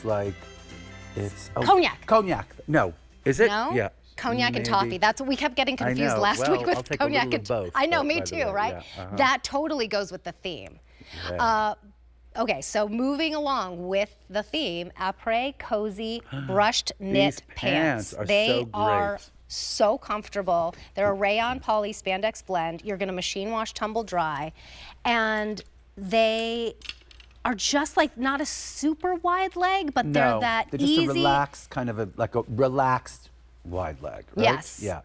looks like it's Cognac. Cognac. No, is it? No? Yeah. Cognac and toffee. That's what we kept getting confused last week with I'll take cognac a little and of both. I know, me by the too, way. right? Yeah, That totally goes with the theme. Yeah. Okay, so moving along with the theme, Apres cozy brushed knit These pants are they so are great. so comfortable. They're a rayon poly spandex blend. You're gonna machine wash, tumble dry, and they are just like not a super wide leg, but they're that they're just easy. a relaxed kind of like a relaxed wide leg, right? Yes. Yeah.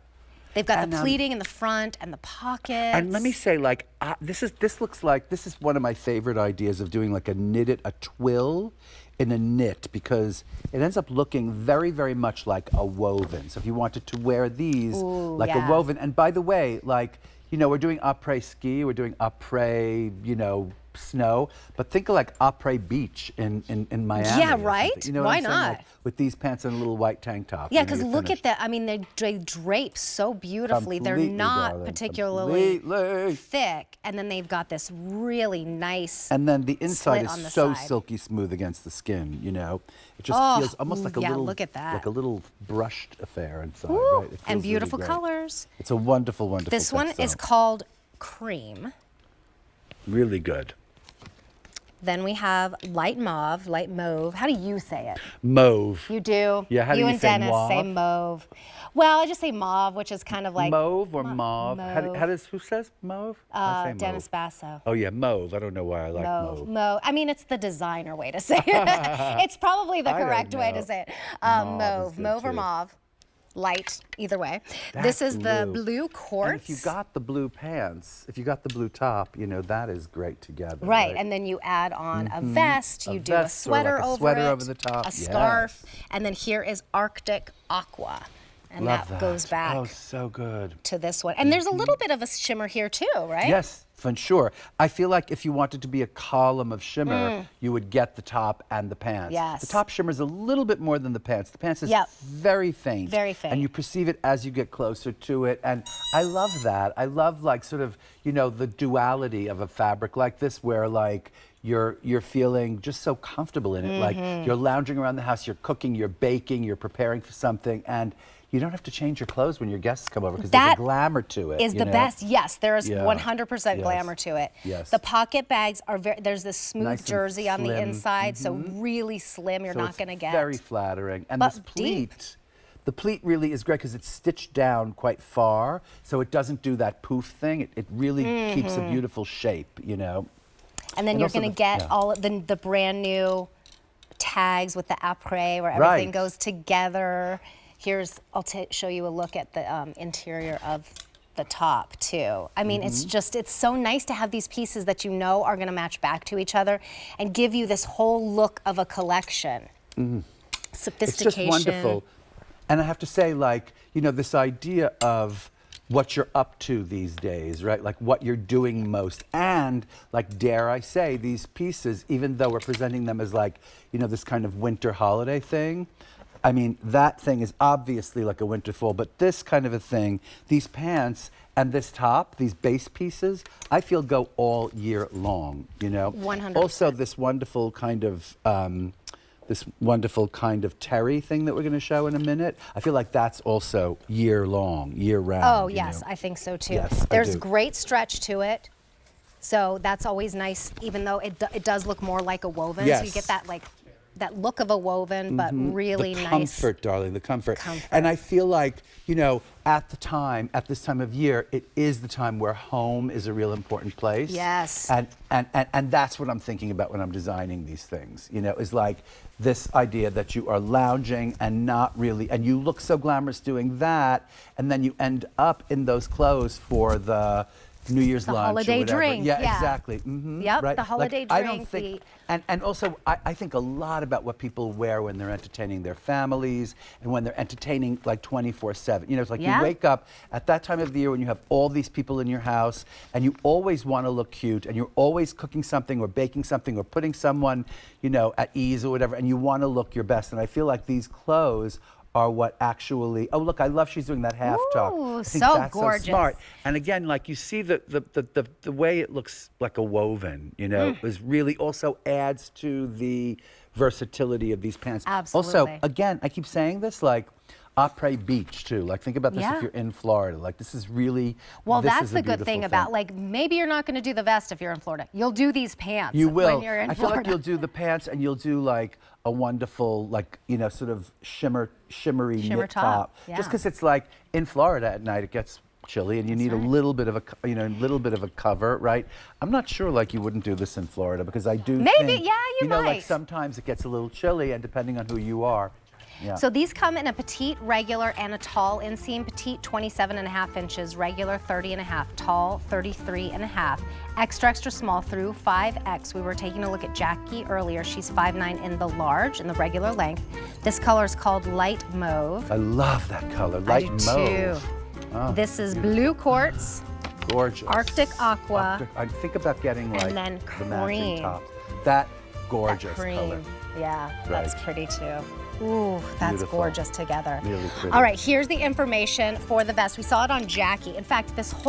They've got the pleating in the front and the pockets. And let me say, like, this is one of my favorite ideas of doing like a twill in a knit, because it ends up looking very, very much like a woven. So if you wanted to wear these like a woven, and by the way, like, you know, we're doing après ski, we're doing après, you know, snow, but think of like après beach in Miami. Yeah, right? You know what Why I'm saying? not? Like, with these pants and a little white tank top. Yeah, because look at that. I mean, they drape so beautifully. They're not darling, particularly completely thick. And then they've got this really nice And then the inside slit on the is so side. silky smooth against the skin, you know? It just feels almost like a yeah, little, look at that. like a little brushed affair inside, Ooh, right? It feels and really beautiful great. colors. It's a wonderful, wonderful This one is textile. called Cream. Really good. Then we have light mauve. How do you say it? Mauve. You do? Yeah, how do you you and say Dennis say mauve? mauve. Well, I just say mauve, which is kind of like Mauve or mauve? mauve. How does, who says mauve? I say Dennis mauve. Basso. Oh yeah, mauve. I don't know why I like mauve. Mauve. I mean, it's the designer way to say it. It's probably the I don't correct way to know. say it. Mauve is good Mauve or too. mauve. Light, either way. That This is the blue. blue quartz. And if you got the blue pants, if you got the blue top, you know, that is great together. Right, and then you add on a vest, you do a vest or sweater like a over sweater it, over the top, a scarf, yes. and then here is Arctic Aqua. And Love that goes back Oh, so good. to this one. And there's a little bit of a shimmer here too, right? Yes, for sure. I feel like if you wanted to be a column of shimmer, you would get the top and the pants. Yes. The top shimmers a little bit more than the pants. The pants is very faint. Very faint. And you perceive it as you get closer to it. And I love that. I love like sort of, you know, the duality of a fabric like this where like you're feeling just so comfortable in it. Like you're lounging around the house, you're cooking, you're baking, you're preparing for something, and you don't have to change your clothes when your guests come over because there's a glamour to it. Is the best. Yes, there is Yeah. 100% glamour to it. Yes. The pocket bags are there's this smooth Nice and jersey on the slim. inside, so really slim. You're So not it's going to get. very flattering. And But this deep. pleat, the pleat really is great because it's stitched down quite far, so it doesn't do that poof thing. It really keeps a beautiful shape, you know. And then And you're also going to the- get yeah. all of the brand new tags with the apres where everything Right. goes together. Here's, I'll show you a look at the interior of the top too. I mean, it's so nice to have these pieces that you know are going to match back to each other and give you this whole look of a collection. Sophistication. It's just wonderful. And I have to say, like, you know, this idea of what you're up to these days, right? Like what you're doing most. And like, dare I say, these pieces, even though we're presenting them as like, you know, this kind of winter holiday thing, I mean, that thing is obviously like a winter fall, but this kind of a thing, these pants and this top, these base pieces, I feel go all year long, you know? 100%. Also, this wonderful kind of terry thing that we're going to show in a minute. I feel like that's also year long, year round. Oh, you yes, know? I think so too. Yes, I There's do. great stretch to it. So that's always nice, even though it does look more like a woven. So you Yes. get that like that look of a woven, but really the nice. comfort, darling, the comfort. And I feel like, you know, at this time of year, it is the time where home is a real important place. Yes. And that's what I'm thinking about when I'm designing these things, you know, is like this idea that you are lounging and not really, and you look so glamorous doing that, and then you end up in those clothes for the New Year's lunch holiday or whatever. drink, Yeah, yeah. exactly. Yep, right? the holiday like, I don't drink, think, and also I think a lot about what people wear when they're entertaining their families and when they're entertaining like 24/7. You know, it's like Yeah. you wake up at that time of the year when you have all these people in your house and you always want to look cute and you're always cooking something or baking something or putting someone, you know, at ease or whatever, and you want to look your best. And I feel like these clothes are what actually, oh look, I love she's doing that half tuck. Ooh, I think so that's gorgeous. so smart. And again, like you see the way it looks like a woven, you know, is really also adds to the versatility of these pants. Absolutely. Also, again, I keep saying this, like, Apres Beach too. Like, think about this Yeah. if you're in Florida. Like, this is really. Well, this that's is a the good beautiful thing about, like, maybe you're not going to do the vest if you're in Florida. You'll do these pants You will. when you're in I feel Florida. like you'll do the pants, and you'll do like a wonderful, like, you know, sort of shimmery Shimmer knit top, Just yeah. because it's like in Florida at night, it gets chilly, and you need a little bit of a little bit of a cover, right? I'm not sure, like, you wouldn't do this in Florida because I do. Maybe, think, yeah, you know, like might. sometimes it gets a little chilly, and depending on who you are. Yeah. So these come in a petite, regular, and a tall inseam. Petite, 27.5 inches. Regular, 30.5. Tall, 33.5. Extra, extra small through 5X. We were taking a look at Jackie earlier. She's 5'9" in the large, in the regular length. This color is called light mauve. I love that color, light I do mauve. too. Oh, This is blue quartz, gorgeous. Arctic aqua, I think about getting like then the matching cream. tops. That that gorgeous cream. color. Yeah, that's Right. pretty too. Ooh, that's Beautiful. gorgeous together. Really pretty. All right, here's the information for the vest. We saw it on Jackie. In fact, this whole